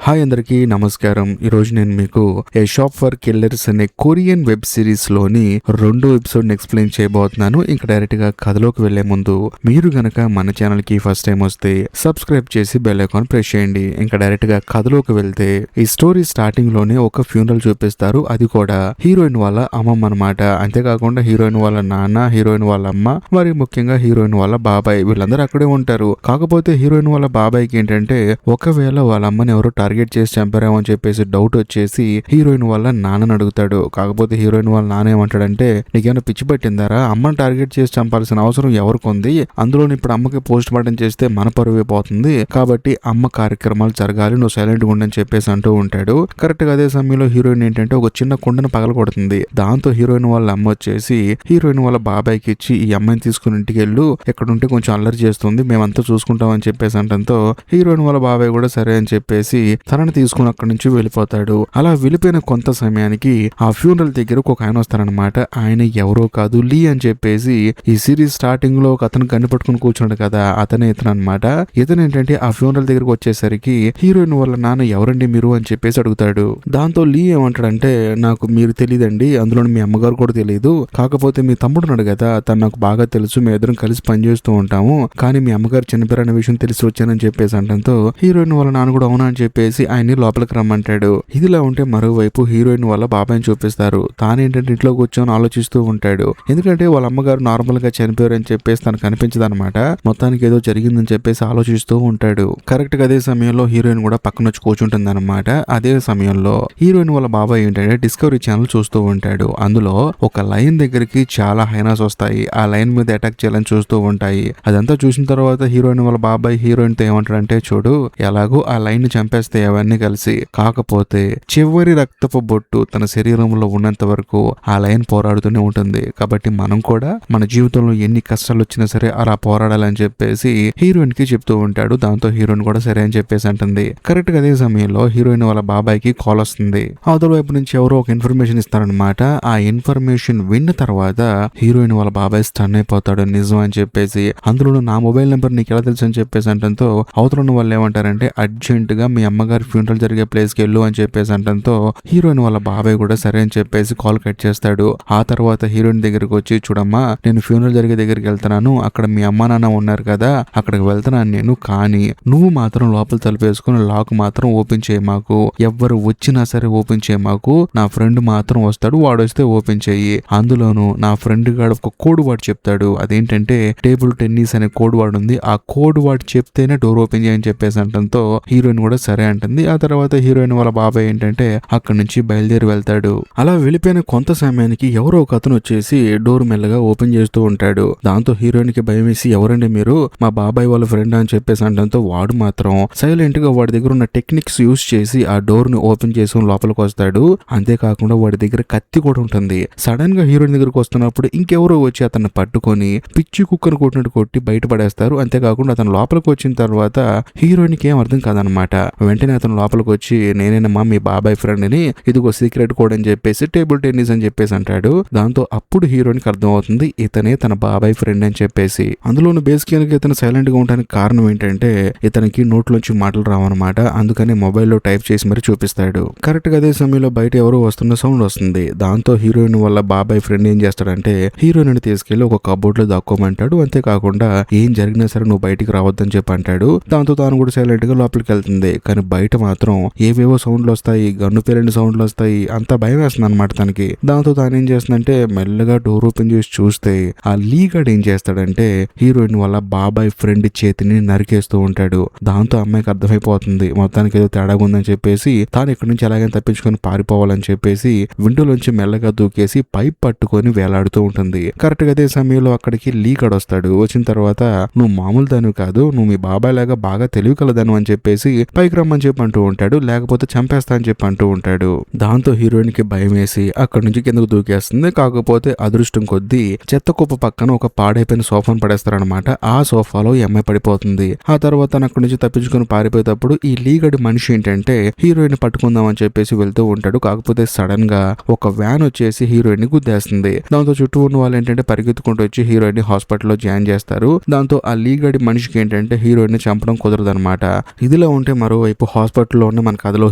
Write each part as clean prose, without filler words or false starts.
Hi అందరికీ నమస్కారం. ఈరోజు నేను మీకు ఏ షాప్ ఫర్ కిల్లర్స్ అనే కొరియన్ వెబ్ సిరీస్ లోని 2వ ఎపిసోడ్ ఎక్స్ప్లెయిన్ చేయబోతున్నాను. ఇంకా డైరెక్ట్ గా కథలోకి వెళ్లే ముందు మీరు గనక మన ఛానల్ కి ఫస్ట్ టైం వస్తే సబ్స్క్రైబ్ చేసి బెల్ ఐకాన్ ప్రెస్ చేయండి. ఇంకా డైరెక్ట్ గా కథలోకి వెళ్తే ఈ స్టోరీ స్టార్టింగ్ లోనే ఒక ఫ్యూనరల్ చూపిస్తారు. అది కూడా హీరోయిన్ వాళ్ళ అమ్మమ్మ అనమాట. అంతేకాకుండా హీరోయిన్ వాళ్ళ నాన్న, హీరోయిన్ వాళ్ళ అమ్మ, మరి ముఖ్యంగా హీరోయిన్ వాళ్ళ బాబాయ్ వీళ్ళందరూ అక్కడే ఉంటారు. కాకపోతే హీరోయిన్ వాళ్ళ బాబాయ్కి ఏంటంటే ఒకవేళ వాళ్ళ అమ్మని ఎవరో టార్గెట్ చేసి చంపారేమో అని చెప్పేసి డౌట్ వచ్చేసి హీరోయిన్ వాళ్ళ నాన్నని అడుగుతాడు. కాకపోతే హీరోయిన్ వాళ్ళ నాన్న ఏమంటాడంటే, నీకేమైనా పిచ్చి పట్టిందారా? అమ్మని టార్గెట్ చేసి చంపాల్సిన అవసరం ఎవరికి ఉంది? అందులో ఇప్పుడు అమ్మకి పోస్ట్ మార్టం చేస్తే మన పరువే పోతుంది. కాబట్టి అమ్మ కార్యక్రమాలు జరగాలి, నువ్వు సైలెంట్ గా ఉండని చెప్పేసి అంటూ ఉంటాడు. కరెక్ట్ గా అదే సమయంలో హీరోయిన్ ఏంటంటే ఒక చిన్న కుండను పగలగొడుతుంది. దాంతో హీరోయిన్ వాళ్ళ అమ్మ వచ్చేసి హీరోయిన్ వాళ్ళ బాబాయ్కి ఇచ్చి ఈ అమ్మాయిని తీసుకుని ఇంటికి వెళ్ళు, ఎక్కడ ఉంటే కొంచెం అల్లరి చేస్తుంది, మేమంతా చూసుకుంటాం అని చెప్పేసి అంటంతో హీరోయిన్ వాళ్ళ బాబాయ్ కూడా సరే అని చెప్పేసి తనని తీసుకుని అక్కడి నుంచి వెళ్ళిపోతాడు. అలా వెళ్ళిపోయిన కొంత సమయానికి ఆ ఫ్యూనరల్ దగ్గర ఒక ఆయన వస్తారనమాట. ఆయన ఎవరో కాదు, లీ అని చెప్పేసి ఈ సిరీస్ స్టార్టింగ్ లో ఒక అతను కనిపెట్టుకుని కూర్చున్నాడు కదా, అతనే ఇతను అనమాట. ఇతను ఏంటంటే ఆ ఫ్యూనరల్ దగ్గరకు వచ్చేసరికి హీరోయిన్ వాళ్ళ నాన్న ఎవరండి మీరు అని చెప్పేసి అడుగుతాడు. దాంతో లీ ఏమంటాడంటే, నాకు మీరు తెలియదండి, అందులో మీ అమ్మగారు కూడా తెలియదు, కాకపోతే మీ తమ్ముడు ఉన్నాడు కదా, తను నాకు బాగా తెలుసు, మేము ఇద్దరం కలిసి పనిచేస్తూ ఉంటాము, కానీ మీ అమ్మగారు చనిపోయారనే విషయం తెలిసి వచ్చానని చెప్పేసి అంటంతో హీరోయిన్ వాళ్ళ నాన్న కూడా అవునా అని చెప్పేసి ఆయన్ని లోపలికి రమ్మంటాడు. ఇదిలా ఉంటే మరోవైపు హీరోయిన్ వాళ్ళ బాబాయ్ని చూపిస్తారు. తానేంటంటే ఇంట్లో కూర్చొని ఆలోచిస్తూ ఉంటాడు. ఎందుకంటే వాళ్ళ అమ్మగారు నార్మల్ గా చనిపోయారని చెప్పేసి తనకు కనిపించదు అనమాట. మొత్తానికి ఏదో జరిగిందని చెప్పేసి ఆలోచిస్తూ ఉంటాడు. కరెక్ట్ గా అదే సమయంలో హీరోయిన్ కూడా పక్కన వచ్చి కూర్చుంటుంది అనమాట. అదే సమయంలో హీరోయిన్ వాళ్ళ బాబాయ్ ఏంటంటే డిస్కవరీ ఛానల్ చూస్తూ ఉంటాడు. అందులో ఒక లైన్ దగ్గరికి చాలా హైనాస్ వస్తాయి. ఆ లైన్ మీద అటాక్ చేయాలని చూస్తూ ఉంటాయి. అదంతా చూసిన తర్వాత హీరోయిన్ వాళ్ళ బాబాయ్ హీరోయిన్ తో ఏమంటాడంటే, చూడు ఎలాగో ఆ లైన్ ని చంపేస్తే అవన్నీ కలిసి, కాకపోతే చివరి రక్తపు బొట్టు తన శరీరంలో ఉన్నంత వరకు ఆ లైన్ పోరాడుతూనే ఉంటుంది. కాబట్టి మనం కూడా మన జీవితంలో ఎన్ని కష్టాలు వచ్చినా సరే అలా పోరాడాలని చెప్పేసి హీరోయిన్ కి చెప్తూ ఉంటాడు. దాంతో హీరోయిన్ కూడా సరే అని చెప్పేసి అంటుంది. కరెక్ట్ గా అదే సమయంలో హీరోయిన్ వాళ్ళ బాబాయ్ కి కాల్ వస్తుంది. అవతల వైపు నుంచి ఎవరో ఒక ఇన్ఫర్మేషన్ ఇస్తారనమాట. ఆ ఇన్ఫర్మేషన్ విన్న తర్వాత హీరోయిన్ వాళ్ళ బాబాయ్ స్టన్ అయిపోతాడు. నిజం అని చెప్పేసి, అందులో నా మొబైల్ నెంబర్ నీకు ఎలా తెలుసు అని చెప్పేసి అంటంతో అవతల ఉన్న వాళ్ళు ఏమంటారంటే, అర్జెంట్ గా మీ అమ్మగారి ఫ్యూనరల్ జరిగే ప్లేస్ కి వెళ్ళు అని చెప్పేసి అంటంతో హీరోయిన్ వాళ్ళ బాబాయ్ కూడా సరే అని చెప్పేసి కాల్ కట్ చేస్తాడు. ఆ తర్వాత హీరోయిన్ దగ్గరకు వచ్చి, చూడమ్మా నేను ఫ్యూనరల్ జరిగే దగ్గరికి వెళ్తున్నాను, అక్కడ మీ అమ్మా నాన్న ఉన్నారు కదా, అక్కడికి వెళ్తున్నాను నేను, కానీ నువ్వు మాత్రం లోపల తలుపేసుకుని లాక్ మాత్రం ఓపెన్ చేయ మాకు, ఎవ్వరు వచ్చినా సరే ఓపెన్ చేయ మాకు, నా ఫ్రెండ్ మాత్రం వస్తాడు, వాడు వస్తే ఓపెన్ చెయ్యి, అందులోను నా ఫ్రెండ్ గాడు ఒక కోడ్ వర్డ్ చెప్తాడు, అదేంటంటే టేబుల్ టెన్నిస్ అనే కోడ్ వర్డ్ ఉంది, ఆ కోడ్ వర్డ్ చెప్తేనే డోర్ ఓపెన్ చేయని చెప్పేసి అంటంతో హీరోయిన్ కూడా సరే అంటుంది. ఆ తర్వాత హీరోయిన్ వాళ్ళ బాబాయ్ ఏంటంటే అక్కడి నుంచి బయలుదేరి వెళ్తాడు. అలా వెళ్ళిపోయిన కొంత సమయానికి ఎవరో ఒక అతను వచ్చేసి డోర్ మెల్లగా ఓపెన్ చేస్తూ ఉంటాడు. దాంతో హీరోయిన్ కి భయం వేసి, ఎవరండి మీరు, మా బాబాయ్ వాళ్ళ ఫ్రెండ్ అని చెప్పేసి అంటంతో వాడు మాత్రం సైలెంట్ గా వాడి దగ్గర ఉన్న టెక్నిక్స్ యూజ్ చేసి ఆ డోర్ ని ఓపెన్ చేసి లోపలికి వస్తాడు. అంతేకాకుండా వాడి దగ్గర కత్తి కూడా ఉంటుంది. సడన్ గా హీరోయిన్ దగ్గరకు వస్తున్నప్పుడు ఇంకెవరో వచ్చి అతన్ని పట్టుకొని పిచ్చి కుక్కను కొట్టినట్టు కొట్టి బయటపడేస్తారు. అంతేకాకుండా అతను లోపలికి వచ్చిన తర్వాత హీరోయిన్ కి ఏం అర్థం కాదనమాట. వెంటనే అతను లోపలికి వచ్చి, నేనేనమ్మా మీ బాబాయ్ ఫ్రెండ్ అని, ఇదిగో సీక్రెట్ కోడ్ అని చెప్పేసి టేబుల్ టెన్నిస్ అని చెప్పేసి అంటాడు. దాంతో అప్పుడు హీరోయిన్ కి అర్థం అవుతుంది ఇతనే తన బాబాయ్ ఫ్రెండ్ అని చెప్పేసి. అందులోను బేసిక్ ఇతను సైలెంట్ గా ఉండడానికి కారణం ఏంటంటే ఇతనికి నోట్లోంచి మాటలు రావన్నమాట. అందుకని మొబైల్లో టైప్ చేసి మరి చూపిస్తాడు. కరెక్ట్ గా అదే సమయంలో బయట ఎవరో వస్తున్న సౌండ్ వస్తుంది. దాంతో హీరోయిన్ వల్ల బాబాయ్ ఫ్రెండ్ ఏం చేస్తాడంటే హీరోయిన్ ని తీసుకెళ్లి ఒక కబోర్డ్ లో దాక్కోమంటాడు. అంతేకాకుండా ఏం జరిగినా సరే నువ్వు బయటికి రావద్దని చెప్పి అంటాడు. దాంతో తాను కూడా సైలెంట్ గా లోపలికి వెళ్తుంది. కానీ బయట మాత్రం ఏవేవో సౌండ్లు వస్తాయి, గన్ను పేలిన సౌండ్లు వస్తాయి, అంతా భయం వేస్తుంది అనమాట తనకి. దాంతో తాను ఏం చేస్తుందంటే మెల్లగా డోర్ ఓపెన్ చేసి చూస్తే ఆ లీగడ్ ఏం చేస్తాడంటే హీరోయిన్ వల్ల బాబాయ్ ఫ్రెండ్ చేతిని నరికేస్తూ ఉంటాడు. దాంతో అమ్మాయికి అర్థమైపోతుంది మొత్తానికి ఏదో తేడా ఉందని చెప్పేసి తాను ఇక్కడి నుంచి ఎలాగైనా తప్పించుకొని పారిపోవాలని చెప్పేసి విండోలోంచి మెల్లగా దూకేసి పైప్ పట్టుకొని వేలాడుతూ ఉంటుంది. కరెక్ట్ గా అదే సమయంలో అక్కడికి లీగడ్ వస్తాడు. వచ్చిన తర్వాత, నువ్వు మామూలు దానివి కాదు, నువ్వు మీ బాబాయ్ లాగా బాగా తెలివి కలదాను అని చెప్పేసి పైకి రమ్మని చెప్పి అంటూ ఉంటాడు, లేకపోతే చంపేస్తా అని చెప్పి అంటూ ఉంటాడు. దాంతో హీరోయిన్ కి భయం వేసి అక్కడి నుంచి కిందకు దూకేస్తుంది. కాకపోతే అదృష్టం కొద్దీ చెత్త కుప్ప పక్కన ఒక పాడైపోయిన సోఫాను పడేస్తారనమాట. ఆ సోఫాలో ఈ అమ్మాయి పడిపోతుంది. ఆ తర్వాత అక్కడి నుంచి తప్పించుకొని పారిపోయేటప్పుడు ఈ లీగడి మనిషి ఏంటంటే హీరోయిన్ పట్టుకుందాం అని చెప్పేసి వెళ్తూ ఉంటాడు. కాకపోతే సడన్ గా ఒక వ్యాన్ వచ్చేసి హీరోయిన్ ని గుద్దేస్తుంది. దాంతో చుట్టూ ఉన్న వాళ్ళు ఏంటంటే పరిగెత్తుకుంటూ వచ్చి హీరోయిన్ ని హాస్పిటల్లో జాయిన్ చేస్తారు. దాంతో ఆ లీగడి మనిషికి ఏంటంటే హీరోయిన్ ని చంపడం కుదరదనమాట. ఇదిలో ఉంటే మరోవైపు హాస్పిటల్లో ఉన్న మన కథలో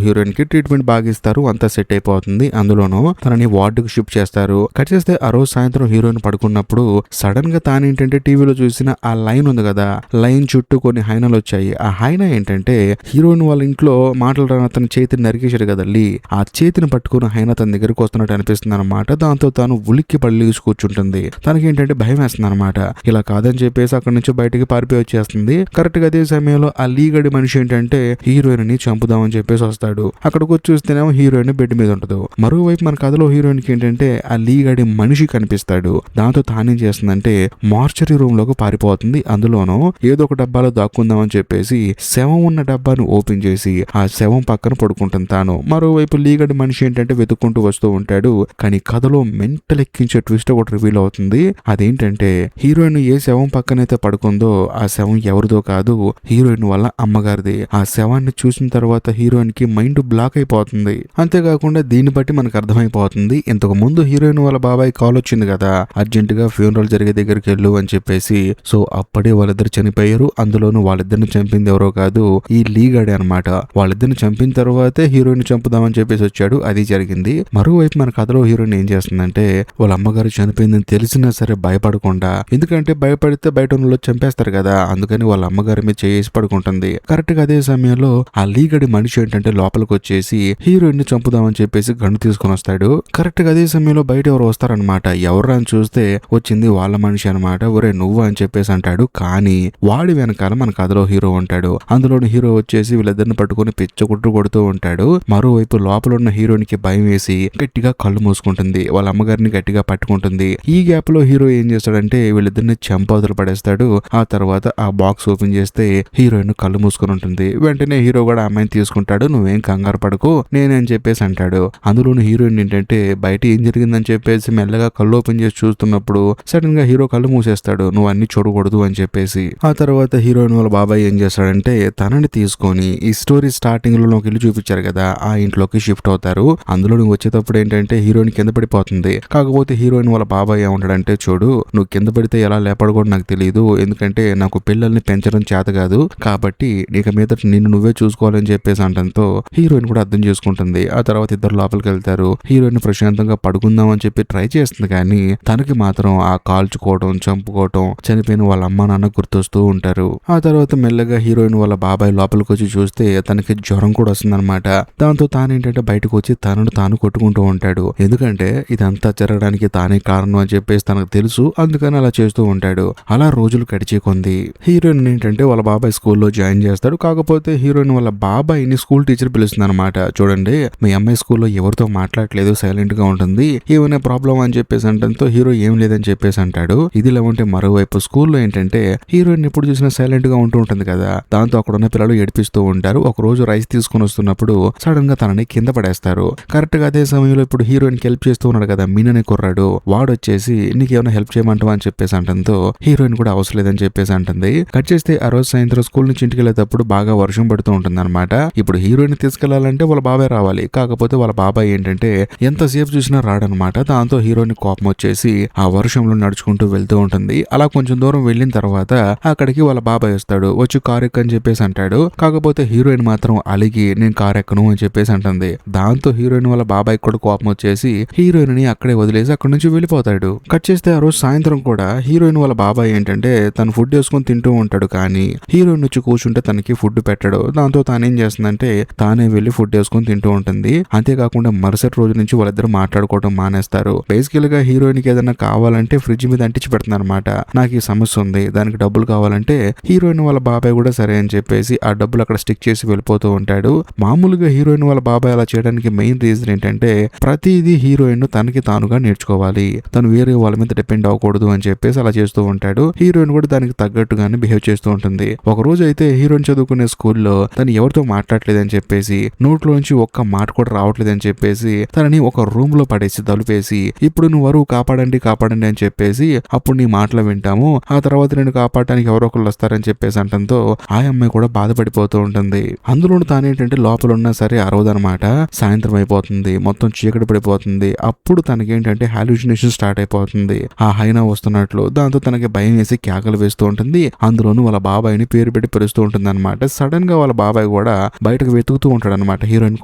హీరోయిన్ కి ట్రీట్మెంట్ బాగా ఇస్తారు, అంతా సెట్ అయిపోతుంది. అందులోనూ తనని వార్డుకు షిఫ్ట్ చేస్తారు. కట్ చేస్తే ఆ రోజు సాయంత్రం హీరోయిన్ పడుకున్నప్పుడు సడన్ గా తానేంటంటే టీవీలో చూసిన ఆ లైన్ ఉంది కదా, లైన్ చుట్టూ కొన్ని హైనాలు వచ్చాయి. ఆ హైనా ఏంటంటే హీరోయిన్ వాళ్ళ ఇంట్లో మాటలు రాని అతని చేతిని నరికేశాడు కదల్లి, ఆ చేతిని పట్టుకుని హైనా తన దగ్గరకు వస్తున్నట్టు అనిపిస్తుంది అనమాట. దాంతో తాను ఉలిక్కి పళ్ళి కూర్చుంటుంది. తనకేంటంటే భయం వేస్తుంది అనమాట. ఇలా కాదని చెప్పేసి అక్కడి నుంచి బయటికి పారిపోయి వచ్చేస్తుంది. కరెక్ట్ గా అదే సమయంలో ఆ లీగడి మనిషి ఏంటంటే హీరోయిన్ ని చంపుదామని చెప్పేసి వస్తాడు. అక్కడికి వచ్చి చూస్తేనేమో హీరోయిన్ బెడ్ మీద ఉంటుంది. మరోవైపు మన కథలో హీరోయిన్ కి ఏంటంటే ఆ లీగడి మనిషి కనిపిస్తాడు. దాంతో తానేం చేస్తుందంటే మార్చరీ రూమ్ లోకి పారిపోతుంది. అందులోనూ ఏదో ఒక డబ్బాలో దాక్కుందామని చెప్పేసి శవం ఉన్న డబ్బాను ఓపెన్ చేసి ఆ శవం పక్కన పడుకుంటుంది తాను. మరోవైపు లీగడి మనిషి ఏంటంటే వెతుక్కుంటూ వస్తూ ఉంటాడు. కానీ కథలో మెంటల్ ఎక్కించే ట్విస్ట్ ఒకటి రివీల్ అవుతుంది. అదేంటంటే హీరోయిన్ ఏ శవం పక్కనైతే పడుకుందో ఆ శవం ఎవరిదో కాదు, హీరోయిన్ వాళ్ళ అమ్మగారిది. ఆ శవాన్ని చూసిన తర్వాత హీరోయిన్ కి మైండ్ బ్లాక్ అయిపోతుంది. అంతేకాకుండా దీన్ని బట్టి మనకు అర్థమైపోతుంది, ఇంతకు ముందు హీరోయిన్ వాళ్ళ బాబాయ్ కాల్ వచ్చింది కదా, అర్జెంట్ గా ఫ్యూనరల్ జరిగే దగ్గరికి వెళ్ళు అని చెప్పేసి. సో అప్పుడే వాళ్ళిద్దరు చనిపోయారు. అందులోనూ వాళ్ళిద్దరిని చంపింది ఎవరో కాదు, ఈ లీగాడే అనమాట. వాళ్ళిద్దరిని చంపిన తర్వాతే హీరోయిన్ చంపుదామని చెప్పేసి వచ్చాడు. అది జరిగింది. మరోవైపు మన కథలో హీరోయిన్ ఏం చేస్తుందంటే వాళ్ళ అమ్మగారు చనిపోయిందని తెలిసినా సరే భయపడకుండా, ఎందుకంటే భయపడితే బయట ఉన్న చంపేస్తారు కదా, అందుకని వాళ్ళ అమ్మగారి మీద చేసి పడుకుంటుంది. కరెక్ట్ గా అదే సమయంలో ఆ లీగడి మనిషి ఏంటంటే లోపలికి వచ్చేసి హీరోయిన్ ని చంపుదామని చెప్పేసి గన్ను తీసుకుని వస్తాడు. కరెక్ట్ గా అదే సమయంలో బయట ఎవరు వస్తారనమాట. ఎవరు అని చూస్తే వచ్చింది వాళ్ళ మనిషి అనమాట. ఒరే నువ్వు అని చెప్పేసి అంటాడు. కానీ వాడి వెనకాల మన కథలో హీరో ఉంటాడు. అందులోని హీరో వచ్చేసి వీళ్ళిద్దరిని పట్టుకుని పిచ్చ కొడుతూ ఉంటాడు. మరోవైపు లోపల ఉన్న హీరోయిన్ కి భయం వేసి గట్టిగా కళ్ళు మూసుకుంటుంది. వాళ్ళ అమ్మగారిని గట్టిగా పట్టుకుంటుంది. ఈ గ్యాప్ లో హీరో ఏం చేస్తాడంటే వీళ్ళిద్దరిని చంపవతలు పడేస్తాడు. ఆ తర్వాత ఆ బాక్స్ ఓపెన్ చేస్తే హీరోయిన్ కళ్ళు మూసుకుని ఉంటుంది. వెంటనే హీరో కూడా అమ్మాయిని తీసుకుంటాడు. నువ్వేం కంగారు పడకు నేనని చెప్పేసి అంటాడు. అందులోని హీరోయిన్ ఏంటంటే బయట ఏం జరిగిందని చెప్పేసి మెల్లగా కళ్ళు ఓపెన్ చేసి చూస్తున్నప్పుడు సడన్ గా హీరో కళ్ళు మూసేస్తాడు, నువ్వు అన్ని చూడకూడదు అని చెప్పేసి. ఆ తర్వాత హీరోయిన్ వాళ్ళ బాబాయ్ ఏం చేస్తాడంటే తనని తీసుకొని ఈ స్టోరీ స్టార్టింగ్ లో ఇల్లు చూపించారు కదా, ఆ ఇంట్లోకి షిఫ్ట్ అవుతారు. అందులో నువ్వు వచ్చేటప్పుడు ఏంటంటే హీరోయిన్ కింద పడిపోతుంది. కాకపోతే హీరోయిన్ వాళ్ళ బాబాయ్ ఏమంటాడంటే చూడు, నువ్వు కింద పడితే ఎలా లేపడు కూడా నాకు తెలియదు, ఎందుకంటే నాకు పిల్లల్ని పెంచడం చేత కాదు, కాబట్టి నీకు మీద నిన్ను నువ్వే చూసుకోవాలని చెప్పేసి అంటంతో హీరోయిన్ కూడా అర్థం చేసుకుంటుంది. ఆ తర్వాత ఇద్దరు లోపలికి వెళ్తారు. హీరోయిన్ ప్రశాంతంగా పడుకుందాం అని చెప్పి ట్రై చేస్తుంది. కానీ తనకి మాత్రం ఆ కాల్చుకోవడం, చంపుకోవడం, చనిపోయిన వాళ్ళ అమ్మ నాన్న గుర్తొస్తూ ఉంటారు. ఆ తర్వాత మెల్లగా హీరోయిన్ వాళ్ళ బాబాయ్ లోపలికి వచ్చి చూస్తే తనకి జ్వరం కూడా వస్తుందన్నమాట. దాంతో తానేంటంటే బయటకు వచ్చి తనను తాను కొట్టుకుంటూ ఉంటాడు. ఎందుకంటే ఇదంతా జరగడానికి తానే కారణం అని చెప్పేసి తనకు తెలుసు, అందుకని అలా చేస్తూ ఉంటాడు. అలా రోజులు గడిచే కొంది హీరోయిన్ ఏంటంటే వాళ్ళ బాబాయ్ స్కూల్లో జాయిన్ చేస్తాడు. కాకపోతే హీరోయిన్ వాళ్ళ బాబాయ్ని స్కూల్ టీచర్ పిలుస్తుంది అనమాట. చూడండి మీ అమ్మాయి స్కూల్లో ఎవరితో మాట్లాడలేదు, సైలెంట్ గా ఉంటుంది, ఏమైనా ప్రాబ్లం అని చెప్పేసి అంటంతో హీరో ఏం లేదని చెప్పేసి అంటాడు. ఇదిలా ఉంటే మరోవైపు స్కూల్లో ఏంటంటే హీరోయిన్ ఎప్పుడు చూసినా సైలెంట్ గా ఉంటూ ఉంటుంది కదా, దాంతో అక్కడ ఉన్న పిల్లలు ఏడిపిస్తూ ఉంటారు. ఒక రోజు రైస్ తీసుకుని వస్తున్నప్పుడు సడన్ గా తనని కింద పడేస్తారు. కరెక్ట్ గా అదే సమయంలో ఇప్పుడు హీరోయిన్ కి హెల్ప్ చేస్తూ ఉన్నాడు కదా మీననే కుర్రాడు, వాడు వచ్చేసి నీకేమైనా హెల్ప్ చేయమంటావా అని చెప్పేసి అంటంతో హీరోయిన్ కూడా అవసరం లేదని చెప్పేసి అంటుంది. కట్ చేస్తే ఆ రోజు సాయంత్రం స్కూల్ నుంచి ఇంటికి వెళ్ళేటప్పుడు బాగా వర్షం పడుతూ ఉంటుంది అనమాట. ఇప్పుడు హీరోయిన్ తీసుకెళ్లాలంటే వాళ్ళ బాబాయ్ రావాలి. కాకపోతే వాళ్ళ బాబాయ్ ఏంటంటే ఎంతసేపు చూసినా రాడనమాట. దాంతో హీరోయిన్ కోపం వచ్చేసి ఆ వర్షంలో నడుచుకుంటూ వెళ్తూ ఉంటుంది. అలా కొంచెం దూరం వెళ్ళిన తర్వాత అక్కడికి వాళ్ళ బాబాయ్ వస్తాడు. వచ్చి కారు ఎక్కని చెప్పేసి అంటాడు. కాకపోతే హీరోయిన్ మాత్రం అలిగి నేను కారు ఎక్కను అని చెప్పేసి అంటుంది. దాంతో హీరోయిన్ వాళ్ళ బాబాయ్ కూడా కోపం వచ్చేసి హీరోయిన్ ని అక్కడే వదిలేసి అక్కడి నుంచి వెళ్ళిపోతాడు. కట్ చేస్తే ఆ రోజు సాయంత్రం కూడా హీరోయిన్ వాళ్ళ బాబాయ్ ఏంటంటే తను ఫుడ్ వేసుకొని తింటూ ఉంటాడు. కానీ హీరోయిన్ వచ్చి కూర్చుంటే తనకి ఫుడ్ పెట్టడు. దాంతో తానేం చేస్తుందంటే తానే వెళ్లి ఫుడ్ వేసుకొని తింటూ ఉంటుంది. అంతేకాకుండా మరుసటి రోజు నుంచి వాళ్ళిద్దరు మాట్లాడుకోవడం మానేస్తారు. బేసికల్ గా హీరోయిన్ కి ఏదైనా కావాలంటే ఫ్రిడ్జ్ మీద అంటించి పెడుతుంది అనమాట. నాకు ఈ సమస్య ఉంది, దానికి డబ్బులు కావాలంటే హీరోయిన్ వాళ్ళ బాబాయ్ కూడా సరే అని చెప్పేసి ఆ డబ్బులు అక్కడ స్టిక్ చేసి వెళ్ళిపోతూ ఉంటాడు. మామూలుగా హీరోయిన్ వాళ్ళ బాబాయ్ అలా చేయడానికి మెయిన్ రీజన్ ఏంటంటే ప్రతిదీ హీరోయిన్ తనకి తానుగా నేర్చుకోవాలి, తను వేరే వాళ్ళ మీద డిపెండ్ అవ్వకూడదు అని చెప్పేసి అలా చేస్తూ ఉంటాడు. హీరోయిన్ కూడా దానికి తగ్గట్టుగానే బిహేవ్ చేస్తూ ఉంటుంది. ఒక రోజు అయితే హీరోయిన్ చదువుకునే స్కూల్లో తను ఎవరితో మాట్లాడలేదని చెప్పేసి, నోట్లోంచి ఒక్క మాట కూడా రావట్లేదని చెప్పేసి తనని ఒక రూమ్ లో పడేసి తలుపేసి ఇప్పుడు నువ్వు వరువు కాపాడండి కాపాడండి అని చెప్పేసి అప్పుడు నీ మాటలు వింటాము, ఆ తర్వాత నేను కాపాడటానికి ఎవరో ఒకళ్ళు వస్తారని చెప్పేసి అంటంతో ఆ అమ్మాయి కూడా బాధపడిపోతూ ఉంటుంది. అందులోనూ తానేంటంటే లోపల ఉన్నా సరే అరవదనమాట. సాయంత్రం అయిపోతుంది, మొత్తం చీకటి పడిపోతుంది. అప్పుడు తనకేంటంటే హాల్యూసినేషన్ స్టార్ట్ అయిపోతుంది, ఆ హైనా వస్తున్నట్లు. దాంతో తనకి భయం వేసి కేకలు వేస్తూ ఉంటుంది. అందులోనూ వాళ్ళ బాబాయ్ని పేరు పెట్టి పిలుస్తూ ఉంటుంది అనమాట. సడన్ గా వాళ్ళ బాబాయ్ కూడా బయటకు వెతుకుతూ ఉంటాడు అనమాట హీరోయిన్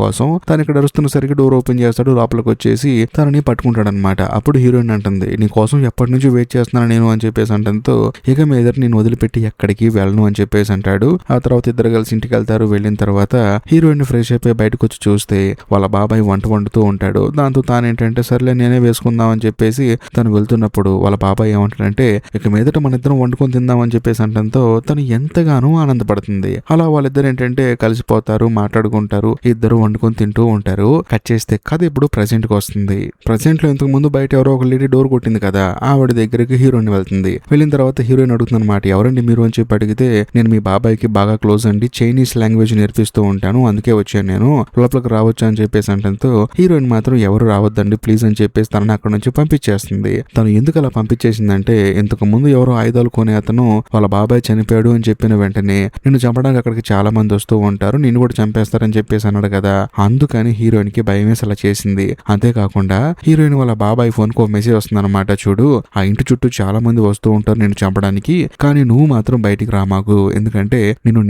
కోసం. తను ఇక్కడ అరుస్తున్నసరికి డోర్ ఓపెన్ చేస్తాడు, లోపలికి వచ్చేసి తనని పట్టుకుంటాడు అనమాట. అప్పుడు హీరోయిన్ అంటుంది, నీ కోసం ఎప్పటి నుంచి వెయిట్ చేస్తున్నాను నేను అని చెప్పేసి అంటంతో ఇక మీద నేను వదిలిపెట్టి ఎక్కడికి వెళ్ళను అని చెప్పేసి అంటాడు. ఆ తర్వాత ఇద్దరు కలిసి ఇంటికి వెళ్తారు. వెళ్ళిన తర్వాత హీరోయిన్ ఫ్రెష్ అయిపోయి బయటకు వచ్చి చూస్తే వాళ్ళ బాబాయ్ వంట వండుతూ ఉంటాడు. దాంతో తానేంటంటే సర్లే నేనే వేసుకుందాం అని చెప్పేసి తను వెళ్తున్నప్పుడు వాళ్ళ బాబాయ్ ఏమంటాడంటే ఇక మీదట మన ఇద్దరం వండుకొని తిందాం అని చెప్పేసి అంటంతో తను ఎంతగానో ఆనందపడుతుంది. అలా వాళ్ళిద్దరు ఏంటంటే కలిసిపోతారు, మాట్లాడుకుంటారు, ఇద్దరు వండుకొని తింటూ ఉంటారు. కట్ చేస్తే కథ ఇప్పుడు ప్రెసెంట్ కి వస్తుంది. ప్రెసెంట్ లో ఇంతకు ముందు బయట ఎవరో ఒక లేడీ డోర్ కొట్టింది కదా, ఆవిడ దగ్గరికి హీరోయిన్ వెళ్తుంది. వెళ్ళిన తర్వాత హీరోయిన్ అడుగుతుంది అనమాట, ఎవరండి మీరు అని చెప్పి అడిగితే నేను మీ బాబాయ్కి బాగా క్లోజ్ అండి, చైనీస్ లాంగ్వేజ్ నేర్పిస్తూ ఉంటాను, అందుకే వచ్చాను నేను, లోపలికి రావచ్చు అని చెప్పేసి అంటంతో హీరోయిన్ మాత్రం ఎవరు రావద్దండి ప్లీజ్ అని చెప్పేసి తనని అక్కడ నుంచి పంపించేస్తుంది. తను ఎందుకు అలా పంపించేసిందంటే ఇంతకు ముందు ఎవరో ఆయుధాలు కొనే అతను వాళ్ళ బాబాయ్ చనిపోయాడు అని చెప్పిన వెంటనే నిన్ను చంపడానికి అక్కడికి చాలా మంది వస్తూ ఉంటారు, నిన్ను కూడా చంపేస్తారని చెప్పేసి అన్నాడు కదా, అందుకని హీరోయిన్ కి భయం వేసి అలా చేసింది. అంతేకాకుండా హీరోయిన్ వాళ్ళ బాబాయ్ ఫోన్ కు మెసేజ్ వస్తుంది అనమాట, చూడు ఆ ఇంటి చుట్టూ చాలా మంది వస్తూ ఉంటారు నిన్ను చంపడానికి, కానీ నువ్వు మాత్రం బయటికి రామాకు, ఎందుకంటే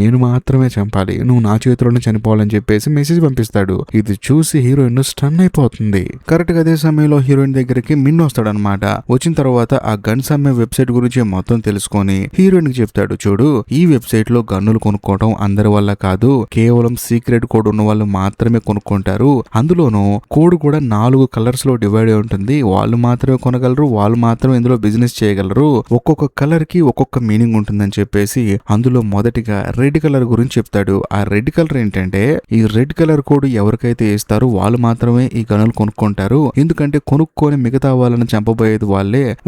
నేను మాత్రమే చంపాలి, నువ్వు నా చేతిలోనే చనిపోవాలని చెప్పేసి మెసేజ్ పంపిస్తాడు. ఇది చూసి హీరోయిన్ స్టన్ అయిపోతుంది. కరెక్ట్ గా అదే సమయంలో హీరోయిన్ దగ్గరికి మిన్ వస్తాడనమాట. వచ్చిన తర్వాత ఆ గన్స్ అమ్మే వెబ్సైట్ గురించి మొత్తం తెలుసుకొని హీరోయిన్ కి చెప్తాడు, చూడు ఈ వెబ్సైట్ లో గన్నులు కొనుక్కోవడం అందరి వల్ల కాదు, కేవలం సీక్రెట్ కోడ్ ఉన్న వాళ్ళు మాత్రమే కొనుక్కుంటారు, అందులోనూ కోడ్ కూడా 4 కలర్స్ లో డివైడ్ అయి ఉంటుంది, వాళ్ళు మాత్రమే కొనగలరు, వాళ్ళు మాత్రమే ఇందులో బిజినెస్ చేయగలరు, ఒక్కొక్క కలర్ కి ఒక్కొక్క మీనింగ్ ఉంటుందని చెప్పేసి అందులో మొదటిగా రెడ్ కలర్ గురించి చెప్తాడు. ఆ రెడ్ కలర్ ఏంటంటే ఈ రెడ్ కలర్ కోడ్ ఎవరికైతే ఇస్తారో వాళ్ళు మాత్రమే ఈ గనులు కొనుక్కుంటారు, ఎందుకంటే కొనుక్కొని మిగతా వాళ్ళని చంపబోయేది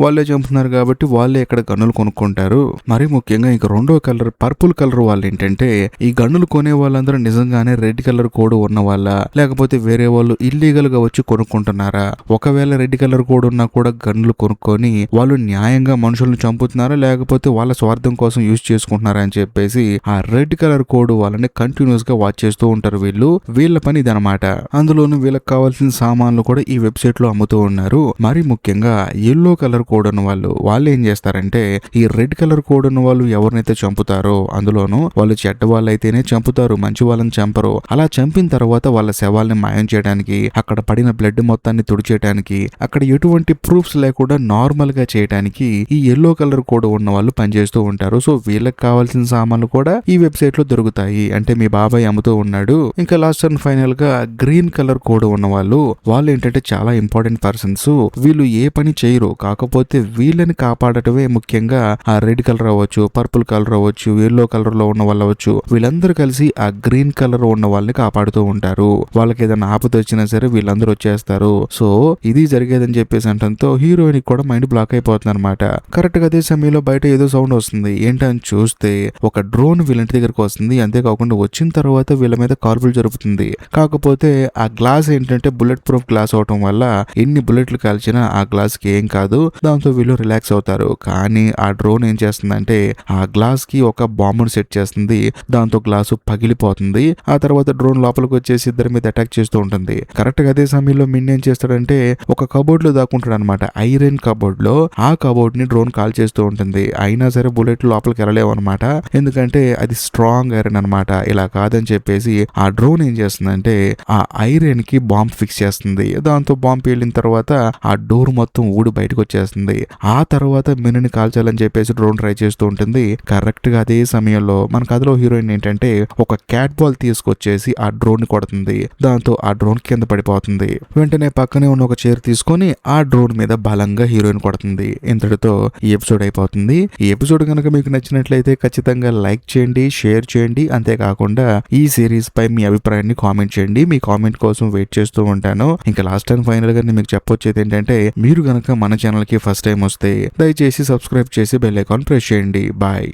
వాళ్ళే చంపుతున్నారు కాబట్టి వాళ్ళే ఇక్కడ గన్నులు కొనుక్కుంటారు. మరి ముఖ్యంగా ఇంక రెండో కలర్ పర్పుల్ కలర్ వాళ్ళు ఏంటంటే ఈ గన్నులు కొనే వాళ్ళందరూ నిజంగానే రెడ్ కలర్ కోడ్ ఉన్న వాళ్ళ, లేకపోతే వేరే వాళ్ళు ఇల్లీగల్ గా వచ్చి కొనుక్కుంటున్నారా, ఒకవేళ రెడ్ కలర్ కోడ్ ఉన్నా కూడా గన్నులు కొనుక్కొని వాళ్ళు న్యాయంగా మనుషులను చంపుతున్నారా లేకపోతే వాళ్ళ స్వార్థం కోసం యూజ్ చేసుకుంటున్నారా అని చెప్పేసి ఆ రెడ్ కలర్ కోడ్ వాళ్ళని కంటిన్యూస్ గా వాచ్ చేస్తూ ఉంటారు. వీళ్ళ పని ఇది అనమాట. అందులోనూ వీళ్ళకి కావాల్సిన సామాన్లు కూడా ఈ వెబ్సైట్ లో అమ్ముతూ ఉన్నారు. మరి ముఖ్యంగా ఎల్లో కలర్ కోడ్ ఉన్న వాళ్ళు ఏం చేస్తారంటే ఈ రెడ్ కలర్ కోడ్ ఉన్న వాళ్ళు ఎవరినైతే చంపుతారో అందులోనూ వాళ్ళు చెడ్డ వాళ్ళైతేనే చంపుతారు, మంచి వాళ్ళని చంపరు. అలా చంపిన తర్వాత వాళ్ళ శవాల్ని మాయం చేయడానికి, అక్కడ పడిన బ్లడ్ మొత్తాన్ని తుడిచేయడానికి, అక్కడ ఎటువంటి ప్రూఫ్స్ లేకుండా నార్మల్ గా చేయడానికి ఈ ఎల్లో కలర్ కోడ్ ఉన్న వాళ్ళు పనిచేస్తూ ఉంటారు. సో వీళ్ళకి కావాల్సిన సామాన్లు కూడా ఈ వెబ్సైట్ లో దొరుకుతాయి. అంటే మీ బాబాయ్ అమ్ముతూ ఉన్నాడు. ఇంకా లాస్ట్ అండ్ ఫైనల్ గా గ్రీన్ కలర్ కోడ్ ఉన్న వాళ్ళు ఏంటంటే చాలా ఇంపార్టెంట్ పర్సన్స్, వీళ్ళు ఏ పని చేయరు, కాకపోతే వీళ్ళని కాపాడటమే ముఖ్యంగా ఆ రెడ్ కలర్ అవ్వచ్చు, పర్పుల్ కలర్ అవ్వచ్చు, ఎల్లో కలర్ లో ఉన్న వాళ్ళు అవ్వచ్చు, వీళ్ళందరూ కలిసి ఆ గ్రీన్ కలర్ ఉన్న వాళ్ళని కాపాడుతూ ఉంటారు. వాళ్ళకి ఏదైనా ఆపద వచ్చినా సరే వీళ్ళందరూ వచ్చేస్తారు. సో ఇది జరిగేదని చెప్పేసి అంటంతో హీరోయిన్ కూడా మైండ్ బ్లాక్ అయిపోతుంది అనమాట. కరెక్ట్ గా అదే సమయంలో బయట ఏదో సౌండ్ వస్తుంది. ఏంటని చూస్తే ఒక డ్రోన్ వీళ్ళ ఇంటి దగ్గరకు వస్తుంది. అంతేకాకుండా వచ్చిన తర్వాత వీళ్ళ మీద కాల్పులు జరుపుతుంది. కాకపోతే ఆ గ్లాస్ ఏంటంటే బుల్లెట్ ప్రూఫ్ గ్లాస్ అవటం వల్ల ఎన్ని బుల్లెట్లు కాల్చినా ఆ గ్లాస్ కి ఏం కాదు, దాంతో వీళ్ళు రిలాక్స్ అవుతారు. కానీ ఆ డ్రోన్ ఏం చేస్తుందంటే ఆ గ్లాస్ కి ఒక బాంబును సెట్ చేస్తుంది, దాంతో గ్లాసు పగిలిపోతుంది. ఆ తర్వాత డ్రోన్ లోపలికి వచ్చేసి ఇద్దరి మీద అటాక్ చేస్తూ ఉంటుంది. కరెక్ట్ గా అదే సమయంలో మిన్ ఏం చేస్తాడంటే ఒక కబోర్డ్ లో దాక్కుంటాడు అనమాట, ఐరన్ కబోర్డ్ లో. ఆ కబోర్డ్ ని డ్రోన్ కాల్ చేస్తూ ఉంటుంది. అయినా సరే బుల్లెట్ లోపలికి వెళ్ళలేవు అనమాట, ఎందుకంటే అది స్ట్రాంగ్ ఐరన్ అనమాట. ఇలా కాదని చెప్పేసి ఆ డ్రోన్ ఏం చేస్తుందంటే ఆ ఐరన్ కి బాంబ్ ఫిక్స్ చేస్తుంది. దాంతో బాంబ్ పేలిన తర్వాత ఆ డోర్ మొత్తం ఊడి బయటకు వచ్చేస్తుంది. ఆ తర్వాత మిన్ని కాల్చాలని చెప్పేసి డ్రోన్ ట్రై చేస్తూ ఉంటుంది. కరెక్ట్ గా అదే సమయంలో మన కథలో హీరోయిన్ ఏంటంటే ఒక క్యాట్ బాల్ తీసుకొచ్చేసి ఆ డ్రోన్ ని కొడుతుంది. దాంతో ఆ డ్రోన్ కింద పడిపోతుంది. వెంటనే పక్కనే ఉన్న ఒక చైర్ తీసుకొని ఆ డ్రోన్ మీద బలంగా హీరోయిన్ కొడుతుంది. ఇంతటితో ఈ ఎపిసోడ్ అయిపోతుంది. ఈ ఎపిసోడ్ కనుక మీకు నచ్చినట్లయితే ఖచ్చితంగా లైక్ చేయండి, షేర్ చేయండి. అంతేకాకుండా ఈ సిరీస్ పై మీ అభిప్రాయాన్ని కామెంట్ చేయండి. మీ కామెంట్ కోసం వెయిట్ చేస్తూ ఉంటాను. ఇంకా లాస్ట్ అండ్ ఫైనల్ గా నేను మీకు చెప్పొచ్చేది ఏంటంటే మీరు గనక మన ఛానల్ కి ఫస్ట్ టైం వస్తే దయచేసి సబ్స్క్రైబ్ చేసి బెల్ ఐకాన్ ప్రెస్ చేయండి. బాయ్.